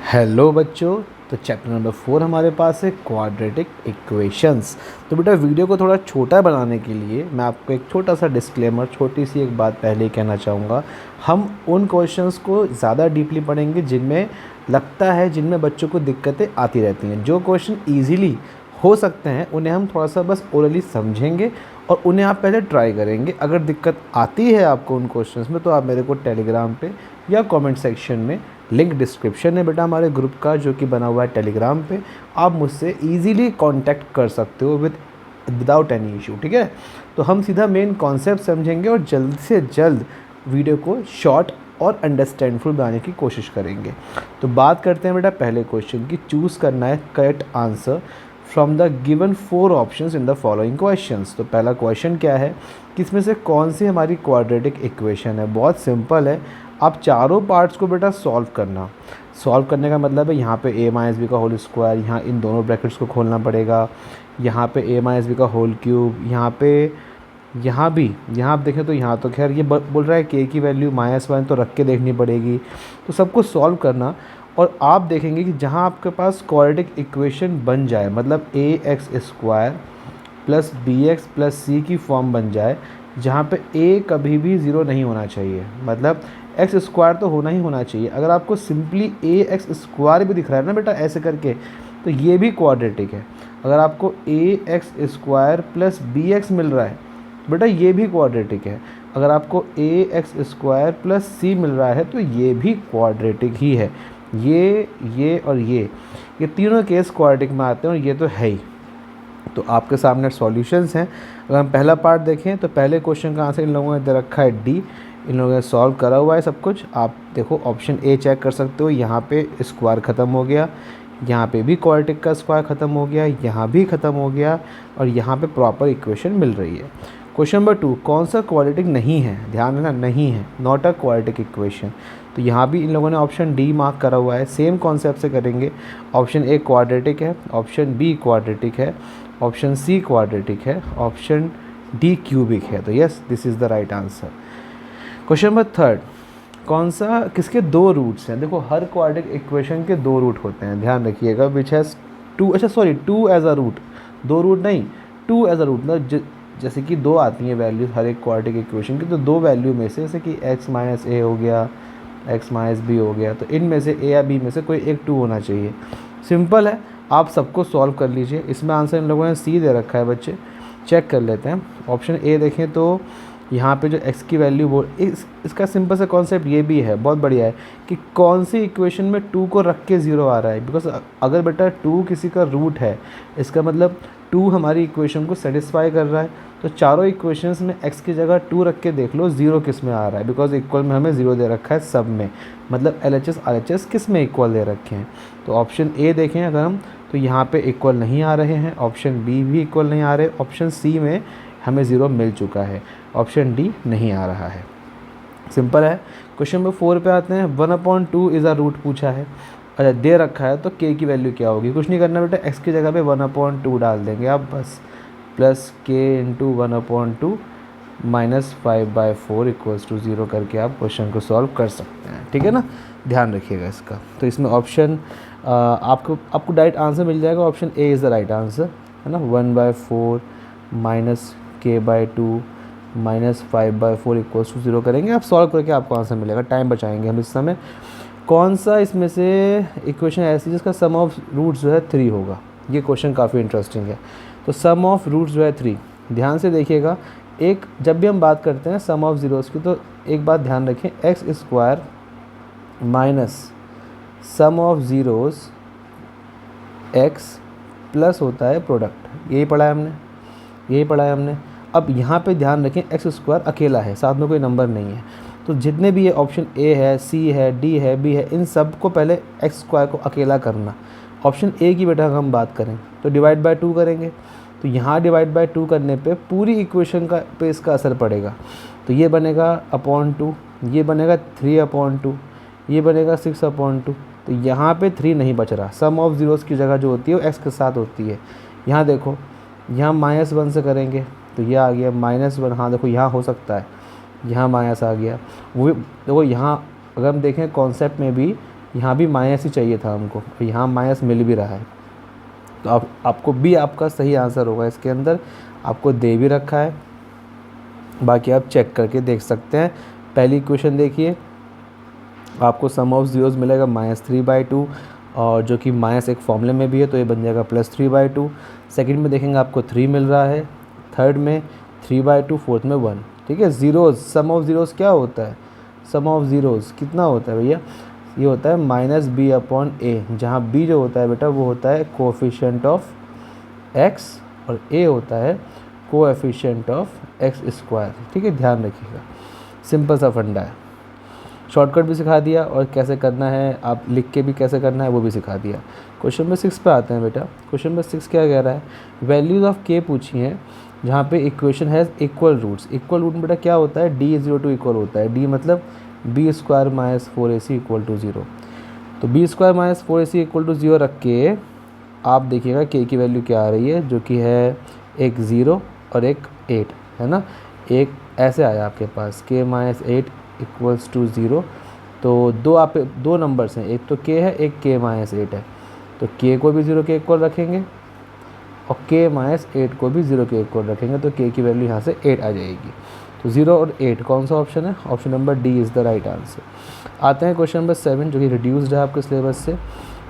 Hello बच्चों। तो chapter number 4 हमारे पास है क्वाड्रेटिक इक्वेशंस। तो बेटा वीडियो को थोड़ा छोटा बनाने के लिए मैं आपको एक छोटा सा डिस्क्लेमर, छोटी सी एक बात पहले ही कहना चाहूँगा। हम उन क्वेश्चंस को ज़्यादा डीपली पढ़ेंगे जिनमें लगता है, जिनमें बच्चों को दिक्कतें आती रहती हैं। जो क्वेश्चन ईजिली हो सकते हैं उन्हें हम थोड़ा सा बस ओरली समझेंगे और उन्हें आप पहले ट्राई करेंगे। अगर दिक्कत आती है आपको उन क्वेश्चंस में तो आप मेरे को टेलीग्राम पे या कमेंट सेक्शन में, लिंक डिस्क्रिप्शन है बेटा हमारे ग्रुप का जो कि बना हुआ है टेलीग्राम पे, आप मुझसे इजीली कांटेक्ट कर सकते हो विदाउट एनी इशू। ठीक है, तो हम सीधा मेन कॉन्सेप्ट समझेंगे और जल्द से जल्द वीडियो को शॉर्ट और अंडरस्टैंडफुल बनाने की कोशिश करेंगे। तो बात करते हैं बेटा पहले क्वेश्चन की। चूज़ करना है correct answer from the given 4 options in the following questions. तो पहला क्वेश्चन क्या है कि इसमें से कौन सी हमारी क्वाड्रेटिक इक्वेशन है। बहुत सिंपल है, आप चारों पार्ट्स को बेटा सॉल्व करना। सॉल्व करने का मतलब है यहाँ पे a माइनस बी का होल स्क्वायर, यहाँ इन दोनों ब्रैकेट्स को खोलना पड़ेगा। यहाँ पे a माइनस बी का होल क्यूब, यहाँ पे यहाँ भी, यहाँ आप देखें तो यहाँ तो खैर ये बोल रहा है k की वैल्यू -1 तो रख के देखनी पड़ेगी। तो सबको सॉल्व करना और आप देखेंगे कि जहाँ आपके पास क्वाड्रेटिक इक्वेशन बन जाए, मतलब ax² plus bx plus c की फॉर्म बन जाए, जहाँ पे a कभी भी ज़ीरो नहीं होना चाहिए, मतलब x² तो होना ही होना चाहिए। अगर आपको सिंपली ax² भी दिख रहा है ना बेटा ऐसे करके, तो ये भी क्वाड्रेटिक है। अगर आपको ax² प्लस bx मिल रहा है बेटा, ये भी क्वाड्रेटिक है। अगर आपको ax² प्लस c मिल रहा है तो ये भी क्वाड्रेटिक ही है। ये और ये तीनों केस क्वाड्रेटिक में आते हैं और ये तो है ही। तो आपके सामने सॉल्यूशंस हैं। अगर हम पहला पार्ट देखें तो पहले क्वेश्चन का आंसर इन लोगों ने दे रखा है डी, इन लोगों ने सॉल्व करा हुआ है सब कुछ। आप देखो ऑप्शन ए चेक कर सकते हो, यहाँ पे स्क्वायर ख़त्म हो गया, यहाँ पे भी क्वाड्रेटिक का स्क्वायर ख़त्म हो गया, यहाँ भी ख़त्म हो गया और यहाँ पे प्रॉपर इक्वेशन मिल रही है। क्वेश्चन नंबर 2, कौन सा क्वाड्रेटिक नहीं है। ध्यान देना, नहीं है, नॉट अ क्वाड्रेटिक इक्वेशन। तो यहाँ भी इन लोगों ने ऑप्शन डी मार्क करा हुआ है। सेम कॉन्सेप्ट से करेंगे। ऑप्शन ए क्वाड्रेटिक है, ऑप्शन बी क्वाड्रेटिक है, ऑप्शन सी क्वाड्रेटिक है, ऑप्शन डी क्यूबिक है। तो yes, this is the right answer. Question number 3, कौन सा किसके 2 रूट्स हैं। देखो हर क्वाड्रेटिक इक्वेशन के 2 रूट होते हैं, ध्यान रखिएगा। विच हैज़ 2, अच्छा sorry 2 as a root, 2 root नहीं 2 एज अ रूट, मतलब जैसे कि 2 आती हैं वैल्यूज हर एक क्वाड्रेटिक इक्वेशन की, तो 2 वैल्यू में से, जैसे कि x माइनस ए हो गया, x माइनस बी हो गया, तो इनमें से a या b में से कोई एक 2 होना चाहिए। सिंपल है, आप सबको सॉल्व कर लीजिए। इसमें आंसर इन लोगों ने सी दे रखा है बच्चे, चेक कर लेते हैं। ऑप्शन ए देखें तो यहाँ पे जो x की वैल्यू इसका सिंपल सा कॉन्सेप्ट ये भी है, बहुत बढ़िया है, कि कौन सी इक्वेशन में 2 को रख के 0 आ रहा है। बिकॉज अगर बेटा 2 किसी का रूट है, इसका मतलब 2 हमारी इक्वेशन को सेटिस्फाई कर रहा है। तो चारों इक्वेशंस में x की जगह 2 रख के देख लो 0 किस में आ रहा है। बिकॉज इक्वल में हमें 0 दे रखा है सब में, मतलब LHS RHS किस में इक्वल दे रखे हैं। तो ऑप्शन ए देखें अगर हम, तो यहाँ पे इक्वल नहीं आ रहे हैं। ऑप्शन बी भी इक्वल नहीं आ रहे। ऑप्शन सी में हमें 0 मिल चुका है। ऑप्शन डी नहीं आ रहा है। सिंपल है। क्वेश्चन नंबर 4 पे आते हैं। 1/2 इज़ अ रूट पूछा है, अच्छा दे रखा है, तो k की वैल्यू क्या होगी। कुछ नहीं करना बेटा, x की जगह पे 1/2 डाल देंगे आप बस, plus k into 1/2 minus 5/4 equals to 0 करके आप क्वेश्चन को सॉल्व कर सकते हैं। ठीक है ना, ध्यान रखिएगा इसका। तो इसमें ऑप्शन आपको डायरेक्ट आंसर मिल जाएगा। Option A is the right answer, है ना। 1/4 minus k/2 minus 5/4 equals to 0 करेंगे, आप सॉल्व करके आपको आंसर मिलेगा। टाइम बचाएंगे हम इस समय। कौन सा इसमें से इक्वेशन ऐसी जिसका सम ऑफ रूट्स जो है 3 होगा। ये क्वेश्चन काफ़ी इंटरेस्टिंग है। तो सम ऑफ रूट्स जो है 3, ध्यान से देखिएगा। एक जब भी हम बात करते हैं सम ऑफ ज़ीरोज़ की, तो एक बात ध्यान रखें, x² minus sum of zeros x plus होता है प्रोडक्ट। यही पढ़ा है हमने। अब यहाँ पे ध्यान रखें, x² अकेला है, साथ में कोई नंबर नहीं है। तो जितने भी ये ऑप्शन ए है, सी है, डी है, बी है, इन सब को पहले x² को अकेला करना। ऑप्शन ए की बेटा हम बात करें तो डिवाइड बाय 2 करेंगे। तो यहाँ डिवाइड बाय 2 करने पे पूरी इक्वेशन का पे इसका असर पड़ेगा। तो ये बनेगा /2, ये बनेगा 3/2, ये बनेगा 6/2। तो यहाँ पे 3 नहीं बच रहा। सम ऑफ ज़ीरोज़ की जगह जो होती है वो x के साथ होती है। यहाँ देखो, यहाँ -1 से करेंगे तो ये आ गया -1। हाँ देखो, यहाँ हो सकता है, यहाँ माइनस आ गया। वो देखो यहाँ अगर हम देखें कॉन्सेप्ट में भी यहाँ भी माइनस ही चाहिए था हमको, तो यहाँ माइनस मिल भी रहा है। तो आपको बी आपका सही आंसर होगा। इसके अंदर आपको दे भी रखा है, बाकी आप चेक करके देख सकते हैं। पहली इक्वेशन देखिए, आपको सम ऑफ जीरोस मिलेगा -3/2, और जो कि माइनस एक फॉर्मूले में भी है, तो ये बन जाएगा +3/2। सेकंड में देखेंगे आपको 3 मिल रहा है, थर्ड में 3/2, फोर्थ में 1। ठीक है, ज़ीरोज़, सम ऑफ ज़ीरोज़ क्या होता है? सम ऑफ ज़ीरोज़ कितना होता है भैया? ये होता है -b/a, जहाँ b जो होता है बेटा वो होता है कोएफिशिएंट ऑफ x, और a होता है कोएफिशिएंट ऑफ x²। ठीक है, ध्यान रखिएगा, सिंपल सा फंडा है। शॉर्टकट भी सिखा दिया, और कैसे करना है आप लिख के भी कैसे करना है वो भी सिखा दिया। क्वेश्चन नंबर 6 पे आते हैं बेटा। क्वेश्चन नंबर 6 क्या कह रहा है? वैल्यूज़ ऑफ k पूछी है, जहाँ पे इक्वेशन है इक्वल रूट्स। इक्वल रूट बेटा क्या होता है? d = इक्वल होता है। d मतलब b² - 4ac = 0। तो b² - 4ac = 0 रख के आप देखिएगा k की वैल्यू क्या आ रही है, जो कि है एक 0 और एक 8, है ना। एक ऐसे आया आपके पास k - 8 = 0। तो दो नंबर्स हैं, एक तो k है, एक k - 8 है। तो k को भी 0 के इक्वल रखेंगे, और k - 8 को भी 0 के इक्वल रखेंगे, तो k की वैल्यू यहाँ से 8 आ जाएगी। तो 0 और 8 कौन सा ऑप्शन है? Option number D is the right answer. आते हैं क्वेश्चन नंबर 7, जो कि रिड्यूस्ड है आपके सिलेबस से।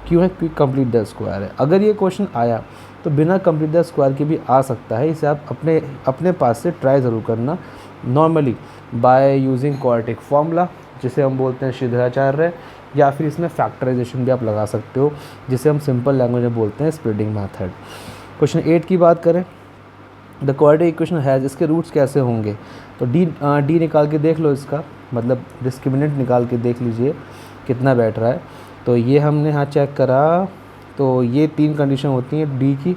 क्यों है? क्योंकि कंप्लीट द स्क्वायर है। अगर ये क्वेश्चन आया तो बिना कंप्लीट द स्क्वायर के भी आ सकता है, इसे आप अपने पास से ट्राई ज़रूर करना। Normally bye using quadratic formula, जिसे हम बोलते हैं श्रीधराचार्य, या फिर इसमें फैक्टराइजेशन भी आप लगा सकते हो, जिसे हम सिंपल लैंग्वेज में बोलते हैं स्प्लिटिंग मेथड। क्वेश्चन 8 की बात करें, द क्वाड्रेटिक इक्वेशन हैज़, इसके रूट्स कैसे होंगे? तो डी निकाल के देख लो, इसका मतलब डिस्क्रिमिनेंट निकाल के देख लीजिए कितना बैठ रहा है। तो ये हमने यहाँ चेक करा, तो ये 3 कंडीशन होती हैं डी की,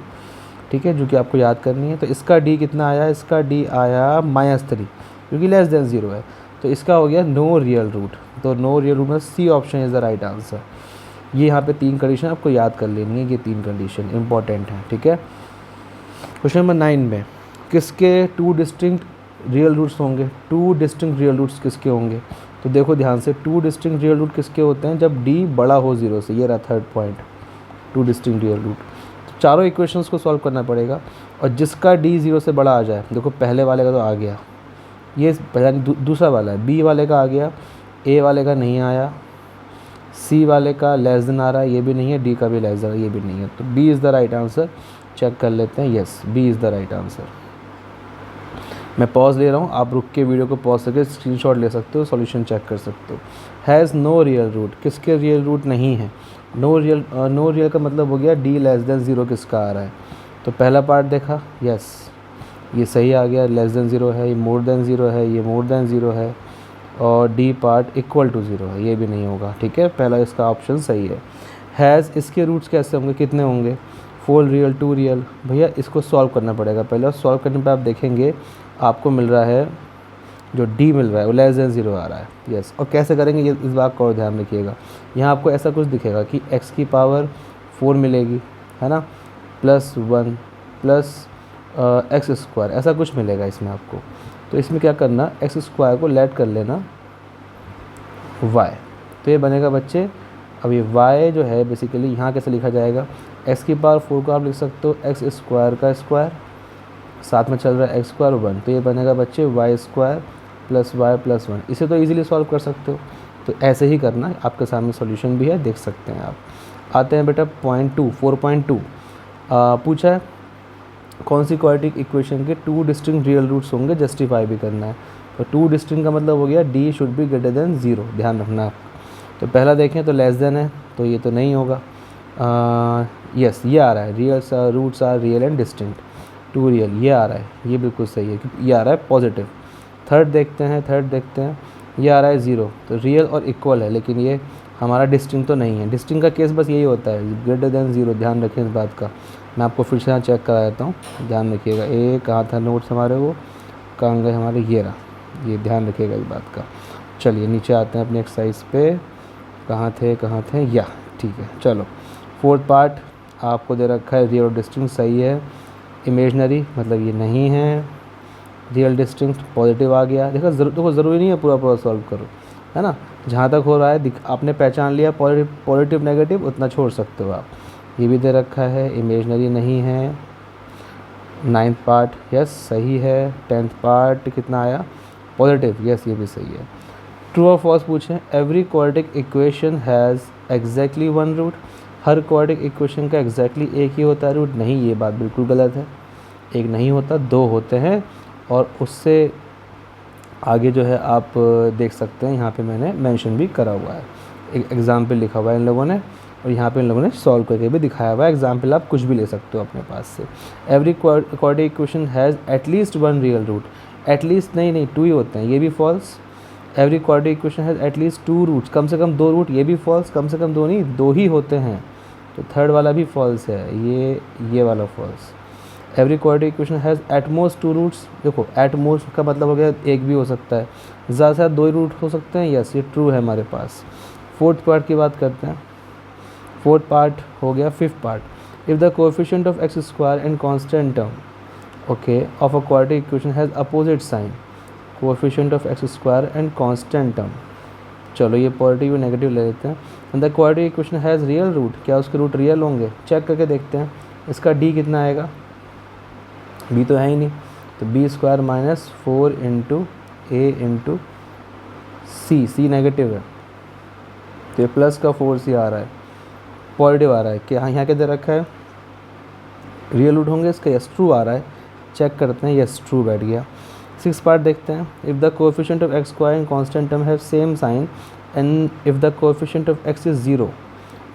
ठीक है, जो कि आपको याद करनी है। तो इसका डी कितना आया? इसका डी आया -3, क्योंकि लेस देन 0 है। तो इसका हो गया नो रियल रूट। तो नो रियल रूट में C option is the right answer. ये यहाँ पे 3 कंडीशन आपको याद कर लेनी है, ये 3 कंडीशन इंपॉर्टेंट है। ठीक है, क्वेश्चन नंबर 9 में किसके 2 डिस्टिंक्ट रियल रूट्स होंगे? 2 डिस्टिंक्ट रियल रूट्स किसके होंगे? तो देखो ध्यान से, 2 डिस्टिंक्ट रियल रूट किसके होते हैं? जब d बड़ा हो 0 से। ये रहा third point, 2 distinct real root. तो चारों इक्वेशंस को सॉल्व करना पड़ेगा, और जिसका d 0 से बड़ा आ जाए, देखो पहले वाले का तो आ गया, ये पहला दूसरा वाला है, b वाले का आ गया, a वाले का नहीं आया, c वाले का लेस देन आ रहा है, ये भी नहीं है, d का भी लेस देन, ये भी नहीं है। तो b is the right answer. Check कर लेते हैं, yes b is the right answer. मैं पॉज ले रहा हूँ, आप रुक के वीडियो को पॉज करके स्क्रीनशॉट ले सकते हो, सॉल्यूशन चेक कर सकते हो। हैज़ नो रियल रूट, किसके रियल रूट नहीं है? नो रियल का मतलब हो गया d लेस देन 0 किसका आ रहा है? तो पहला पार्ट देखा, यस ये सही आ गया, लेस देन 0 है, ये मोर देन 0 है, ये मोर देन 0 है, और डी पार्ट इक्वल टू 0 है, ये भी नहीं होगा। ठीक है, पहला इसका ऑप्शन सही है। हैज़, इसके रूट्स कैसे होंगे, कितने होंगे? 4 रियल 2 रियल। भैया इसको सॉल्व करना पड़ेगा पहले, और सॉल्व करने पे आप देखेंगे आपको मिल रहा है, जो डी मिल रहा है वो लेस देन 0 आ रहा है। यस, और कैसे करेंगे ये इस बात का और ध्यान रखिएगा। यहाँ आपको ऐसा कुछ दिखेगा कि x की पावर 4 मिलेगी, है ना, +1 प्लस x², ऐसा कुछ मिलेगा इसमें आपको। तो इसमें क्या करना, x² को लेट कर लेना y, तो ये बनेगा बच्चे। अब ये y जो है बेसिकली यहाँ कैसे लिखा जाएगा, x की पावर 4 को आप लिख सकते हो x² का स्क्वायर, साथ में चल रहा है x² 1, तो ये बनेगा बच्चे y² + y + 1। इसे तो इजीली सॉल्व कर सकते हो, तो ऐसे ही करना है। आपके सामने सॉल्यूशन भी है, देख सकते हैं आप। आते हैं बेटा पॉइंट 2, 4.2 पूछा है कौन सी क्वाड्रेटिक इक्वेशन के 2 डिस्टिंक्ट रियल रूट्स होंगे, जस्टिफाई भी करना है। तो 2 डिस्टिंक्ट का मतलब हो गया d should be greater than 0, ध्यान रखना आप। तो पहला देखें तो लेस देन है, तो ये तो नहीं होगा। यस ये आ रहा है, real roots are real and distinct, 2 real, ये आ रहा है, ये बिल्कुल सही है क्योंकि ये आ रहा है पॉजिटिव। थर्ड देखते हैं, ये आ रहा है 0, तो रियल और इक्वल है, लेकिन ये हमारा डिस्टिंक्ट तो नहीं है। डिस्टिंक्ट का केस बस यही होता है, ग्रेटर देन 0, ध्यान रखें इस बात का। मैं आपको फिर से यहाँ चेक करा देता हूँ, ध्यान रखिएगा। ए कहाँ था नोट्स हमारे, वो कहाँ गए हमारे, ये रहा, ये ध्यान रखिएगा इस बात का। चलिए नीचे आते हैं अपने एक्सरसाइज पे, कहाँ थे, या ठीक है। चलो 4th पार्ट आपको दे रखा है, रियल और डिस्टिंक्ट सही है, इमेजनरी मतलब ये नहीं है, रियल डिस्टिंक्ट पॉजिटिव आ गया। देखो ज़रूरी नहीं है पूरा सॉल्व करो, है ना। जहाँ तक हो रहा है आपने पहचान लिया पॉजिटिव नेगेटिव, उतना छोड़ सकते हो आप। ये भी दे रखा है, इमेजनरी नहीं है। 9th पार्ट यस सही है। 10th पार्ट कितना आया पॉजिटिव, यस ये भी सही है। ट्रू और फॉल्स पूछें, every quadratic equation has exactly one root. हर क्वाड्रेटिक इक्वेशन का एग्जैक्टली एक ही होता है रूट, नहीं ये बात बिल्कुल गलत है। एक नहीं होता, दो होते हैं। और उससे आगे जो है आप देख सकते हैं, यहाँ पे मैंने मेंशन भी करा हुआ है, एक एग्जाम्पल लिखा हुआ है इन लोगों ने, और यहाँ पे इन लोगों ने सॉल्व करके भी दिखाया हुआ है। एग्जाम्पल आप कुछ भी ले सकते हो अपने पास से। Every quadratic equation has at least one real root. At least नहीं, टू ही होते हैं, ये भी false. Every quadratic equation has at least two roots, कम से कम दो रूट, ये भी फॉल्स। कम से कम दो नहीं, दो ही होते हैं, तो थर्ड वाला भी फॉल्स है, ये वाला false. Every quadratic equation has at most two roots. देखो एट मोस्ट का मतलब हो गया एक भी हो सकता है, ज़्यादा से ज़्यादा दो ही रूट हो सकते हैं, यस ये ट्रू है हमारे पास। फोर्थ पार्ट की बात करते हैं। फोर्थ पार्ट हो गया। Fifth part, if the coefficient of x square and constant term okay of a quadratic equation has opposite sign, coefficient of x square and constant term, चलो ये पॉजिटिव और negative ले लेते हैं। And the quadratic equation has real root, क्या उसके root real होंगे, check करके देखते हैं। इसका डी कितना आएगा, बी तो है ही नहीं, तो बी स्क्वायर माइनस 4 इंटू ए इंटू सी नेगेटिव है, तो ये प्लस का 4c आ रहा है, पॉजिटिव आ रहा है। क्या यहाँ के दे रखा है रियल रूट होंगे इसका, यस ट्रू आ रहा है, चेक करते हैं, यस ट्रू बैठ गया। 6th पार्ट देखते हैं। If the coefficient of x square and constant term have same sign and if the coefficient of x is 0,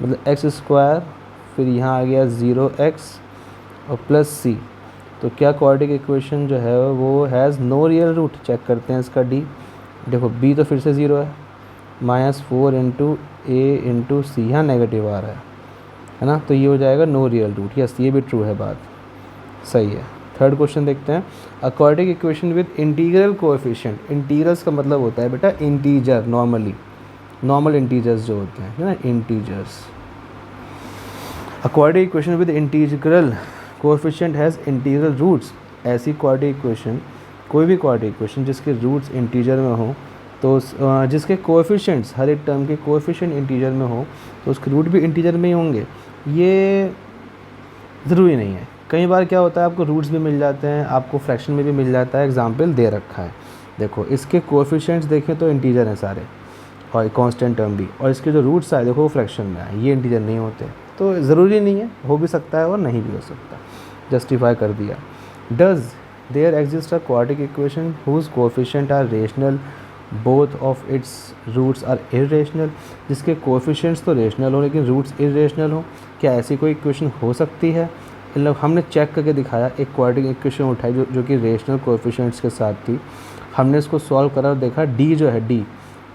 मतलब एक्स स्क्वायर फिर यहाँ आ गया 0x और प्लस सी, तो क्या क्वाड्रेटिक इक्वेशन जो है वो has no real root, check करते हैं इसका डी। देखो बी तो फिर से 0 है, -4 इंटू ए इंटू सी, यहाँ नेगेटिव आ रहा है ना, तो ये हो जाएगा नो रियल रूट, यस ये भी ट्रू है, बात सही है। थर्ड क्वेश्चन देखते हैं। अ quadratic equation with integral coefficient, integrals का मतलब होता है बेटा इंटीजर, नॉर्मल इंटीजर्स जो होते हैं ना, integers. A quadratic equation with integral coefficient has integral roots, ऐसी क्वाड्रेटिक इक्वेशन, कोई भी क्वाड्रेटिक इक्वेशन जिसके रूट्स इंटीजर में हो, तो जिसके कोएफिशिएंट्स हर एक टर्म के कोएफिशिएंट इंटीजर में हो, तो उसके रूट भी इंटीजर में ही होंगे। ये ज़रूरी नहीं है, कई बार क्या होता है आपको रूट्स भी मिल जाते हैं, आपको फ्रैक्शन में भी मिल जाता है। एग्जाम्पल दे रखा है, देखो इसके कोएफिशिएंट्स देखें तो इंटीजर हैं सारे, और कांस्टेंट टर्म भी, और इसके जो रूट्स आए देखो वो फ्रैक्शन में आए, ये इंटीजर नहीं होते, तो ज़रूरी नहीं है, हो भी सकता है और नहीं भी हो सकता, जस्टिफाई कर दिया। Does there exist a quadratic equation whose coefficient are rational both of its roots are irrational, जिसके कोएफिशिएंट्स तो रेशनल हो लेकिन रूट्स इरेशनल हो, क्या ऐसी कोई इक्वेशन हो सकती है। मतलब हमने चेक करके दिखाया, एक क्वाड्रेटिक इक्वेशन उठाई जो कि रेशनल कोएफिशिएंट्स के साथ थी, हमने इसको सॉल्व करा और देखा डी जो है, डी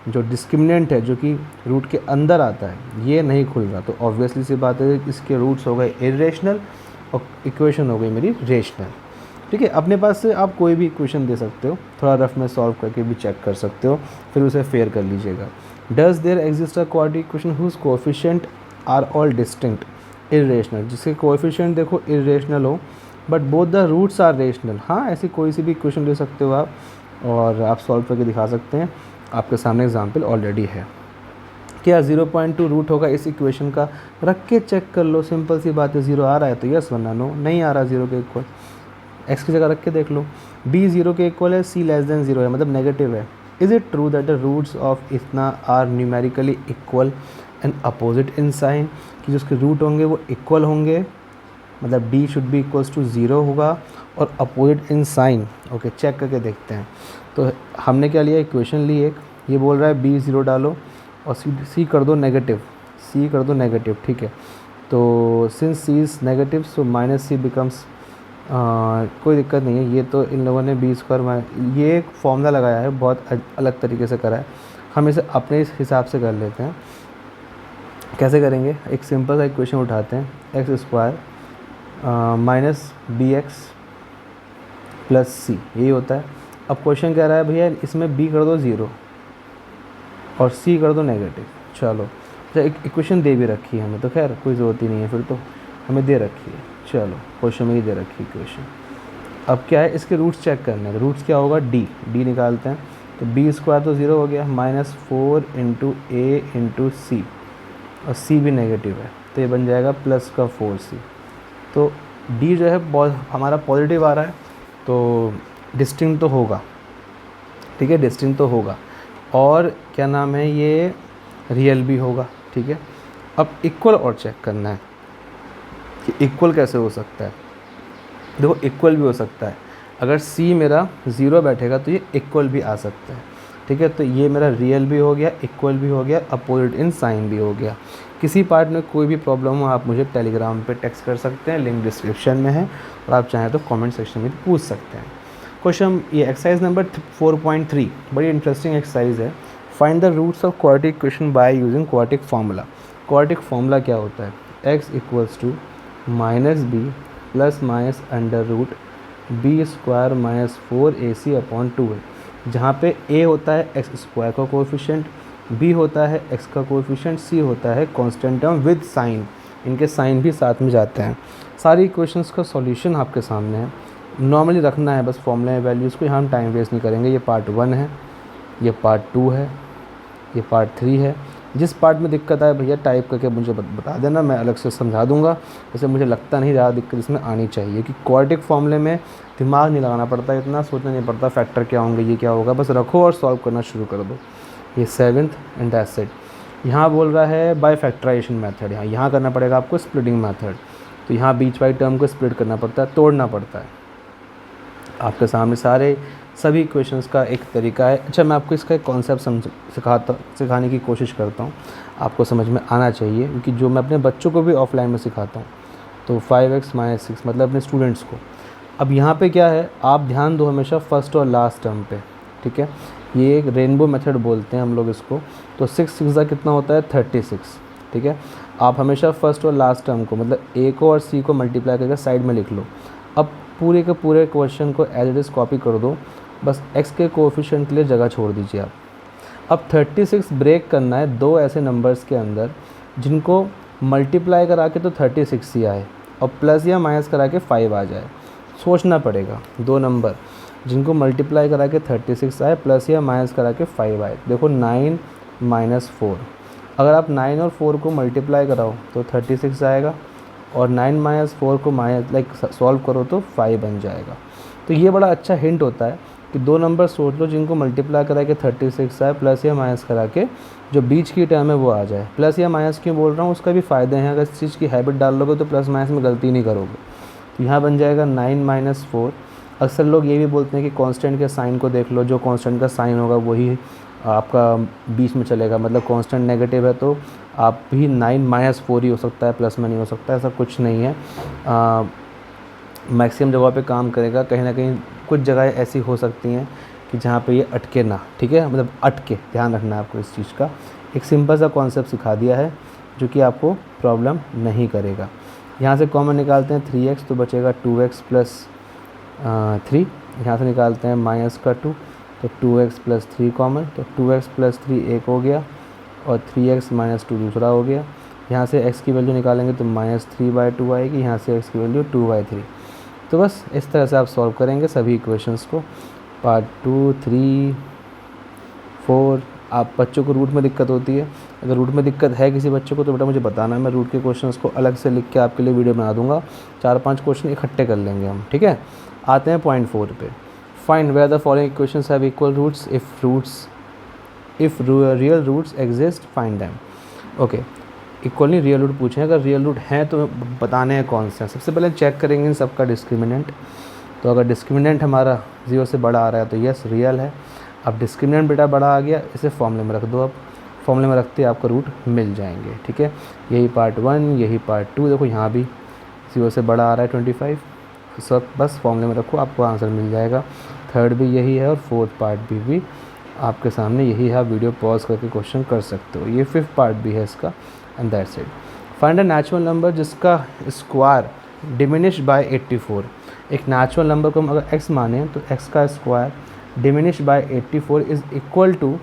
जो डिस्क्रिमिनेंट है जो कि रूट के अंदर आता है, ये नहीं खुल रहा, तो ऑब्वियसली सी बात है इसके रूट्स हो गए इरेशनल और इक्वेशन हो गई मेरी रेशनल। ठीक है, अपने पास से आप कोई भी इक्वेशन दे सकते हो, थोड़ा रफ में सॉल्व करके भी चेक कर सकते हो, फिर उसे फेयर कर लीजिएगा। Does there exist a quadratic equation whose coefficient are all distinct irrational, जिसके कोएफिशिएंट देखो इरेशनल हो but both the roots are rational. हाँ, ऐसी कोई सी भी इक्वेशन ले सकते हो आप, और आप सॉल्व करके दिखा सकते हैं, आपके सामने एग्जाम्पल ऑलरेडी है। क्या 0.2 रूट होगा इस इक्वेशन का, रख के चेक कर लो, सिंपल सी बात है, 0 आ रहा है तो यस, वरना नो, नहीं आ रहा 0 के इक्वल, एक्स की जगह रख के देख लो। बी 0 के इक्वल है, सी लेस देन 0 है, मतलब नेगेटिव है। Is it true that the roots of इतना are numerically equal and opposite in sign, कि जिसके रूट होंगे वो इक्वल होंगे, मतलब D should be equals to 0 होगा और opposite in sign. Okay, check करके देखते हैं। तो हमने क्या लिया, इक्वेशन ली एक, ये बोल रहा है बी 0 डालो और सी कर दो नेगेटिव, सी कर दो नेगेटिव, ठीक है। तो since c is negative so minus c becomes, कोई दिक्कत नहीं है, ये तो इन लोगों ने बी स्क्वायर, ये एक फॉर्मूला लगाया है, बहुत अलग तरीके से करा है, हम इसे अपने इस हिसाब से कर लेते हैं। कैसे करेंगे, एक सिंपल सा इक्वेशन उठाते हैं, X square minus B X plus C, यही होता है। अब क्वेश्चन कह रहा है भैया इसमें b कर दो 0 और c कर दो नेगेटिव, चलो एक इक्वेशन दे भी रखी है हमें, तो खैर कोई ज़रूरत ही नहीं है, फिर तो हमें दे रखी है, चलो क्वेश्चन में ही दे रखी है इक्वेशन। अब क्या है, इसके रूट्स चेक करने हैं, रूट्स क्या होगा, डी निकालते हैं, तो बी स्क्वायर तो ज़ीरो हो गया, -4 इंटू ए इंटू सी, और सी भी नेगेटिव है तो ये बन जाएगा प्लस का 4c। तो डी जो है हमारा पॉजिटिव आ रहा है तो डिस्टिंक्ट तो होगा, ठीक है, डिस्टिंक्ट तो होगा, और क्या नाम है ये रियल भी होगा, ठीक है। अब इक्वल और चेक करना है कि इक्वल कैसे हो सकता है। देखो इक्वल भी हो सकता है, अगर सी मेरा ज़ीरो बैठेगा तो ये इक्वल भी आ सकता है, ठीक है। तो ये मेरा रियल भी हो गया, इक्वल भी हो गया, अपोजिट इन साइन भी हो गया। किसी पार्ट में कोई भी प्रॉब्लम हो आप मुझे टेलीग्राम पे टेक्स्ट कर सकते हैं, लिंक डिस्क्रिप्शन में है, और आप चाहें तो कमेंट सेक्शन में पूछ सकते हैं। क्वेश्चन ये एक्सरसाइज नंबर 4.3 बड़ी इंटरेस्टिंग एक्सरसाइज है। Find the roots of quadratic equation by using quadratic formula. Quadratic formula क्या होता है? x equals to -b plus minus under root B square minus 4ac upon 2a, जहाँ पे a होता है X square का coefficient, b होता है x का कोएफिशिएंट, c होता है कांस्टेंट टर्म विद साइन, इनके साइन भी साथ में जाते हैं। सारी इक्वेशंस का सॉल्यूशन आपके सामने है, नॉर्मली रखना है बस फॉर्मूला वैल्यूज़ को, यहाँ हम टाइम वेस्ट नहीं करेंगे। ये पार्ट 1 है, ये पार्ट 2 है, ये पार्ट 3 है। जिस पार्ट में दिक्कत आए भैया टाइप करके मुझे बता देना, मैं अलग से समझा दूंगा। वैसे मुझे लगता नहीं ज़्यादा दिक्कत इसमें आनी चाहिए कि क्वाड्रेटिक फॉर्मूले में दिमाग नहीं लगाना पड़ता, इतना सोचना नहीं पड़ता फैक्टर क्या होंगे, ये क्या होगा, बस रखो और सॉल्व करना शुरू कर दो। ये 7th एंड दैट्स इट। यहाँ बोल रहा है बाय फैक्टराइजेशन मेथड, यहाँ करना पड़ेगा आपको स्प्लिटिंग मेथड। तो यहाँ बीच वाली टर्म को स्प्लिट करना पड़ता है, तोड़ना पड़ता है। आपके सामने सभी इक्वेशंस का एक तरीका है। अच्छा, मैं आपको इसका एक कॉन्सेप्ट सिखाने की कोशिश करता हूँ, आपको समझ में आना चाहिए, क्योंकि जो मैं अपने बच्चों को भी ऑफलाइन में सिखाता हूँ। तो 5x - 6 मतलब अपने स्टूडेंट्स को। अब यहाँ पे क्या है, आप ध्यान दो हमेशा फर्स्ट और लास्ट टर्म पे, ठीक है। ये एक रेनबो मेथड बोलते हैं हम लोग इसको। तो 6 का कितना होता है? 36, ठीक है। आप हमेशा फर्स्ट और लास्ट टर्म को, मतलब a को और c को मल्टीप्लाई करके साइड में लिख लो। अब पूरे के पूरे क्वेश्चन को एज इट इज़ कॉपी कर दो, बस x के कोएफिशिएंट के लिए जगह छोड़ दीजिए आप। अब 36 ब्रेक करना है दो ऐसे नंबर्स के अंदर जिनको मल्टीप्लाई करा के तो 36 ही आए और प्लस या माइनस करा के 5 आ जाए। सोचना पड़ेगा, दो नंबर जिनको मल्टीप्लाई करा के 36 आए प्लस या माइनस करा के 5 आए। देखो 9 - 4, अगर आप 9 और 4 को मल्टीप्लाई कराओ तो 36 आएगा, और 9 - 4 को सॉल्व करो तो 5 बन जाएगा। तो ये बड़ा अच्छा हिंट होता है कि दो नंबर सोच लो जिनको मल्टीप्लाई करा के 36 आए प्लस या माइनस करा के जो बीच की टर्म है वो आ जाए। प्लस या माइनस क्यों बोल रहा हूँ, उसका भी फ़ायदे हैं, अगर इस चीज़ की हैबिट डाल लोगे तो प्लस माइनस में गलती नहीं करोगे। तो यहाँ बन जाएगा 9 - 4। अक्सर लोग ये भी बोलते हैं कि कांस्टेंट के साइन को देख लो, जो कांस्टेंट का साइन होगा वही आपका बीच में चलेगा, मतलब कांस्टेंट नेगेटिव है तो आप भी 9 - 4 ही हो सकता है, प्लस में नहीं हो सकता, ऐसा कुछ नहीं है। मैक्सिमम जगह पे काम करेगा, कहीं ना कहीं कुछ जगह ऐसी हो सकती हैं कि जहाँ पे ये अटके ना, ठीक है, मतलब अटके, ध्यान रखना है आपको इस चीज़ का। एक सिंपल सा कॉन्सेप्ट सिखा दिया है जो कि आपको प्रॉब्लम नहीं करेगा। यहाँ से कॉमन निकालते हैं 3x तो बचेगा 2x + 3, यहाँ से निकालते हैं -2 तो 2x + 3 कॉमन, तो 2x + 3 एक हो गया और 3x - 2 दूसरा हो गया। यहाँ से x की वैल्यू निकालेंगे तो -3/2 आएगी, यहाँ से x की वैल्यू 2/3। तो बस इस तरह से आप सॉल्व करेंगे सभी इक्वेशंस को। पार्ट 2, 3, 4। आप बच्चों को रूट में दिक्कत होती है, अगर रूट में दिक्कत है किसी बच्चों को तो बेटा मुझे बताना, मैं रूट के क्वेश्चंस को अलग से लिख के आपके लिए वीडियो बना दूंगा। 4-5 क्वेश्चन इकट्ठे कर लेंगे हम, ठीक है। आते हैं पॉइंट 4 पे। Find where the following equations have equal roots if real roots exist find them. Okay, equally real root पूछे, अगर रियल रूट हैं तो बताने हैं कौन से हैं। सबसे पहले चेक करेंगे इन सबका डिस्क्रिमिनेंट। तो अगर डिस्क्रिमिनेंट हमारा 0 से बड़ा आ रहा है तो यस रियल है। अब डिस्क्रिमिनेंट बेटा बड़ा आ गया, इसे फॉर्मूले में रख दो। अब फॉर्मूले में रखते आपको रूट मिल जाएंगे, ठीक है। यही पार्ट 1, यही पार्ट 2। देखो यहाँ भी 0 से बड़ा आ रहा है 25, सब बस फॉर्मूले में रखो, आपको आंसर मिल जाएगा। थर्ड भी यही है और फोर्थ पार्ट भी आपके सामने यही है। आप वीडियो पॉज करके क्वेश्चन कर सकते हो। ये 5th पार्ट भी है इसका, and that's it. Find a natural number जिसका स्क्वायर डिमिनिश बाय 84। एक नेचुरल नंबर को हम अगर x माने तो x का square diminish by 84 is equal to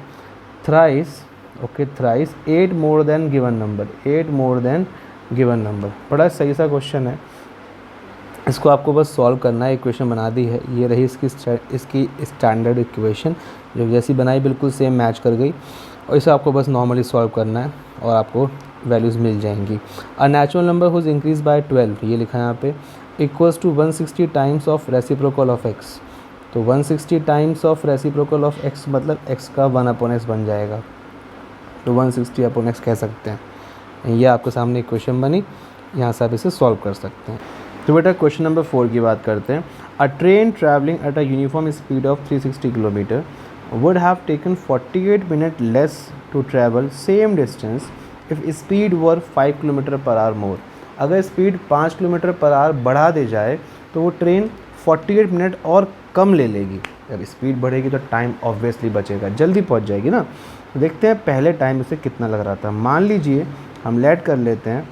thrice 8 more than given number. 8 more than given number. बड़ा सही सा क्वेश्चन है। इसको आपको बस सॉल्व करना है, इक्वेशन बना दी है, ये रही इसकी स्टैंडर्ड इक्वेशन जो जैसी बनाई बिल्कुल सेम मैच कर गई, और इसे आपको बस नॉर्मली सॉल्व करना है और आपको वैल्यूज़ मिल जाएंगी। A natural number whose increase by 12, ये लिखा है यहाँ पे, equals to 160 times of reciprocal of X. तो 160 times of reciprocal of X मतलब x का 1/x बन जाएगा, तो 160/x कह सकते हैं। ये आपके सामने इक्वेशन बनी, यहाँ से आप इसे सॉल्व कर सकते हैं। तो बेटा क्वेश्चन नंबर 4 की बात करते हैं। अ train travelling at a uniform speed of 360 kilometre would have taken 48 minutes less to travel same distance if speed were 5 km/h more। अगर स्पीड 5 km/h बढ़ा दे जाए तो वो ट्रेन 48 मिनट और कम ले लेगी। जब स्पीड बढ़ेगी तो टाइम ऑब्वियसली बचेगा, जल्दी पहुंच जाएगी ना। तो देखते हैं पहले टाइम इसे कितना लग रहा था। मान लीजिए हम लेट कर लेते हैं,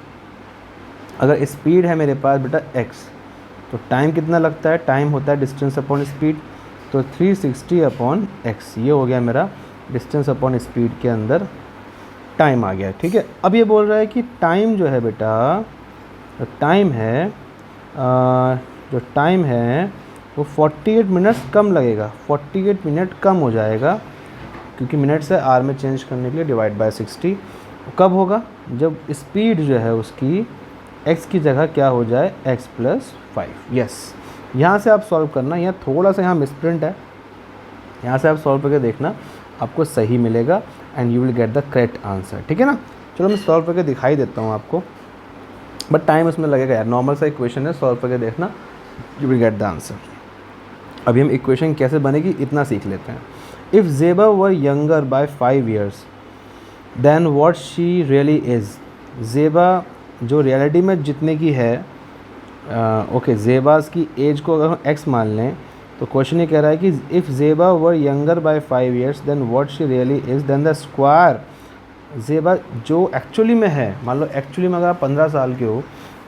अगर स्पीड है मेरे पास बेटा x, तो टाइम कितना लगता है, टाइम होता है डिस्टेंस अपॉन स्पीड, तो 360/x ये हो गया मेरा डिस्टेंस अपॉन स्पीड के अंदर टाइम आ गया। ठीक है, अब ये बोल रहा है कि टाइम जो है बेटा, जो टाइम है वो 48 मिनट्स कम लगेगा, 48 मिनट कम हो जाएगा, क्योंकि मिनट से आर में चेंज करने के लिए डिवाइड बाय 60। कब होगा, जब स्पीड जो है उसकी x की जगह क्या हो जाए x + 5। यस, यहाँ से आप सॉल्व करना, यहाँ थोड़ा सा यहाँ मिसप्रिंट है, यहाँ से आप सॉल्व करके देखना, आपको सही मिलेगा and you will get the correct answer. ठीक है ना, चलो मैं सॉल्व करके दिखाई देता हूँ आपको, बट टाइम उसमें लगेगा यार, नॉर्मल सा इक्वेशन है, सॉल्व करके देखना, you will get the answer. अभी हम इक्वेशन कैसे बनेगी इतना सीख लेते हैं। If Zeba were younger by 5 years then what she really is. Zeba जो रियलिटी में जितने की है, ओके ज़ेबास की एज को अगर हम x मान लें, तो क्वेश्चन ये कह रहा है कि if Zeba were younger by 5 years then what she really is then the square. Zeba जो एक्चुअली में है, मान लो एक्चुअली में अगर आप 15 साल के हो,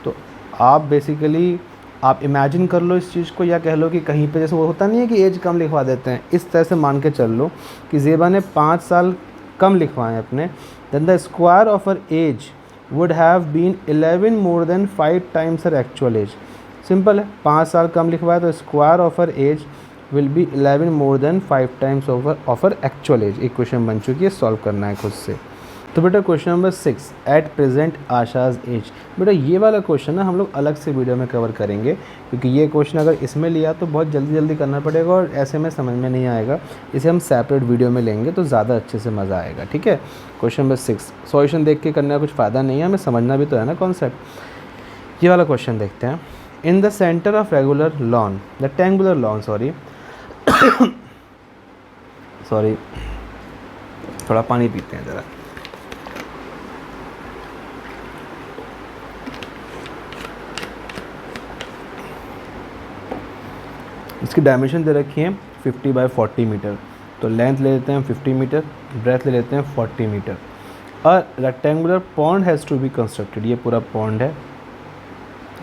तो आप बेसिकली आप इमेजिन कर लो इस चीज़ को, या कह लो कि कहीं पे जैसे वो होता नहीं है कि एज कम लिखवा देते हैं, इस तरह से मान के चल लो कि ज़ेबा ने 5 साल कम लिखवाए अपने, then the square of her age would have been 11 more than 5 times her actual age। Simple है, 5 साल कम लिखवाया तो square of her age will be 11 more than 5 times of her actual age। Equation बन चुकी है, सॉल्व करना है खुद से। तो बेटा question number 6, at present Asha's age. बेटा ये वाला क्वेश्चन ना हम लोग अलग से वीडियो में कवर करेंगे, क्योंकि ये क्वेश्चन अगर इसमें लिया तो बहुत जल्दी करना पड़ेगा और ऐसे में समझ में नहीं आएगा, इसे हम सेपरेट वीडियो में लेंगे तो ज़्यादा अच्छे से मज़ा आएगा। ठीक है, क्वेश्चन नंबर 6 सॉल्यूशन देख के करने का कुछ फ़ायदा नहीं है, हमें समझना भी तो है ना कॉन्सेप्ट। ये वाला क्वेश्चन देखते हैं। In the centre of regular lawn, rectangular lawn, sorry थोड़ा पानी पीते हैं ज़रा। इसकी डायमेंशन दे रखी है 50 बाय 40 मीटर, तो लेंथ ले लेते हैं 50 मीटर, ब्रेथ ले लेते हैं 40 metre. A rectangular pond has to be constructed, ये पूरा पॉन्ड है,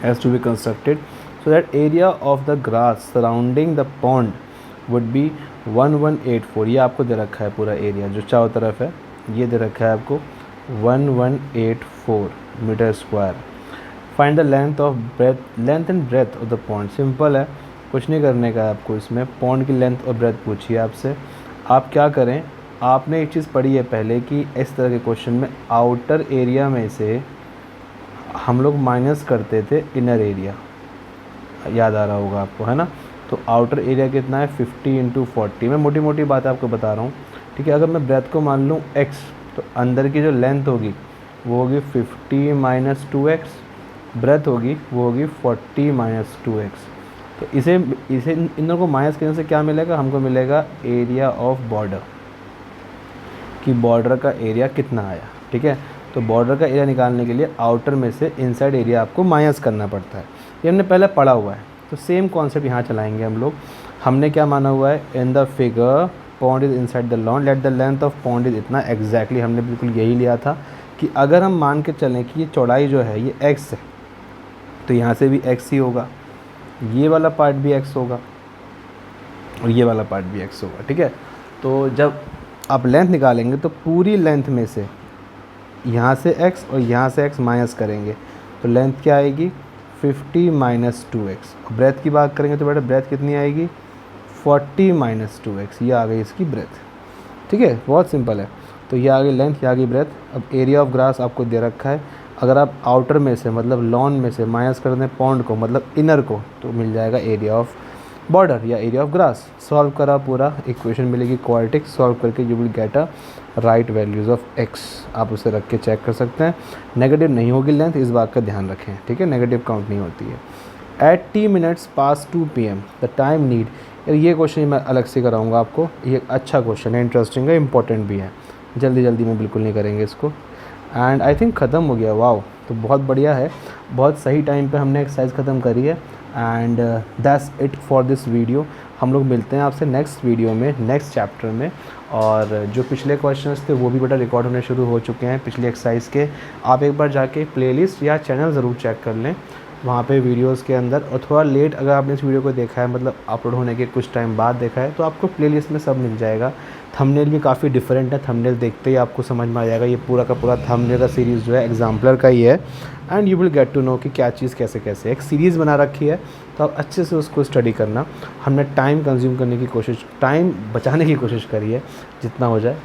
has to be constructed so that area of the grass surrounding the pond would be 1184। ये आपको दे रखा है पूरा एरिया जो चारों तरफ है, ये दे रखा है आपको 1184 metre square. Find the length and breadth of the pond. Simple है, कुछ नहीं करने का है आपको, इसमें पॉन्ड की लेंथ और ब्रेथ पूछी है आपसे। आप क्या करें, आपने एक चीज़ पढ़ी है पहले कि इस तरह के क्वेश्चन में आउटर एरिया में से हम लोग माइनस करते थे इनर एरिया, याद आ रहा होगा आपको, है ना। तो आउटर एरिया कितना है 50 × 40। मैं मोटी मोटी बात आपको बता रहा हूँ, ठीक है। अगर मैं ब्रेथ को मान लूँ x, तो अंदर की जो लेंथ होगी वो होगी 50 - 2x, ब्रेथ होगी वो होगी 40 - 2x। तो इसे इन दोनों को माइनस करने से क्या मिलेगा, हमको मिलेगा एरिया ऑफ बॉर्डर, कि बॉर्डर का एरिया कितना आया। ठीक है, तो बॉर्डर का एरिया निकालने के लिए आउटर में से इनसाइड एरिया आपको माइनस करना पड़ता है, ये हमने पहले पढ़ा हुआ है। तो सेम कॉन्सेप्ट यहाँ चलाएंगे हम लोग। हमने क्या माना हुआ है, in the figure pond is inside the lawn, let the length of pond is इतना। एग्जैक्टली हमने बिल्कुल यही लिया था कि अगर हम मान के चलें कि ये चौड़ाई जो है ये x है, तो यहाँ से भी x ही होगा, ये वाला पार्ट भी x होगा और ये वाला पार्ट भी x होगा। ठीक है, तो जब आप लेंथ निकालेंगे तो पूरी लेंथ में से यहाँ से x और यहाँ से x माइनस करेंगे, तो लेंथ क्या आएगी 50 माइनस 2x। ब्रेथ की बात करेंगे तो बेटा ब्रेथ कितनी आएगी 40 माइनस 2x, ये आ गई इसकी ब्रेथ। ठीक है, बहुत सिंपल है। तो ये आ गई लेंथ, ये आ गई ब्रेथ। अब एरिया ऑफ ग्रास आपको दे रखा है, अगर आप आउटर में से मतलब लॉन में से माइनस कर दें पॉन्ड को मतलब इनर को, तो मिल जाएगा एरिया ऑफ बॉर्डर या एरिया ऑफ ग्रास। सॉल्व करा पूरा, इक्वेशन मिलेगी क्वाड्रेटिक, सॉल्व करके you will get a right values of x. आप उसे रख के चेक कर सकते हैं। नेगेटिव नहीं होगी लेंथ, इस बात का ध्यान रखें, ठीक है, नेगेटिव काउंट नहीं होती है। At T minutes pass 2 PM the time need, ये क्वेश्चन मैं अलग से कराऊंगा आपको, ये अच्छा क्वेश्चन है, इंटरेस्टिंग है, इंपॉर्टेंट भी है। जल्दी में बिल्कुल नहीं करेंगे इसको। एंड आई थिंक ख़त्म हो गया, वाओ, तो बहुत बढ़िया है, बहुत सही टाइम पे हमने एक्सरसाइज ख़त्म करी है। And that's it for this video. हम लोग मिलते हैं आपसे नेक्स्ट वीडियो में, नेक्स्ट चैप्टर में। और जो पिछले क्वेश्चंस थे वो भी बेटा रिकॉर्ड होने शुरू हो चुके हैं पिछली एक्सरसाइज के। आप एक बार जाके प्लेलिस्ट या चैनल ज़रूर चेक कर लें, वहाँ पे वीडियोस के अंदर, और थोड़ा लेट अगर आपने इस वीडियो को देखा है, मतलब अपलोड होने के कुछ टाइम बाद देखा है, तो आपको प्लेलिस्ट में सब मिल जाएगा। थंबनेल भी काफ़ी डिफरेंट है, थंबनेल देखते ही आपको समझ में आ जाएगा, ये पूरा का पूरा थंबनेल का सीरीज़ जो है एग्जाम्पलर का ही है। And you will get to know कि क्या चीज़ कैसे कैसे एक सीरीज़ बना रखी है, तो आप अच्छे से उसको स्टडी करना। हमने टाइम कंज्यूम करने की कोशिश, टाइम बचाने की कोशिश करी है जितना हो जाए।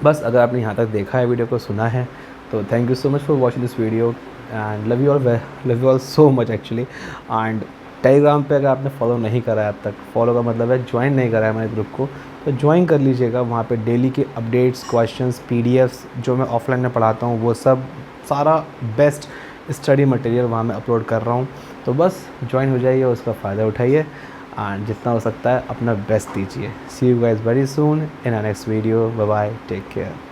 बस अगर आपने यहाँ तक देखा है, वीडियो को सुना है, तो thank you so much for watching this video and love you all so much actually. And Telegram पे अगर आपने फॉलो नहीं करा है अब तक, फॉलो का मतलब है ज्वाइन नहीं करा है हमारे ग्रुप को, तो ज्वाइन कर लीजिएगा। वहाँ पे डेली के अपडेट्स, क्वेश्चंस, पीडीएफ्स जो मैं ऑफलाइन में पढ़ाता हूँ वो सब, सारा बेस्ट स्टडी मटेरियल वहाँ मैं अपलोड कर रहा हूँ। तो बस ज्वाइन हो जाइए, उसका फ़ायदा उठाइए एंड जितना हो सकता है अपना बेस्ट दीजिए। See you guys very soon in our next video. Bye bye, take care.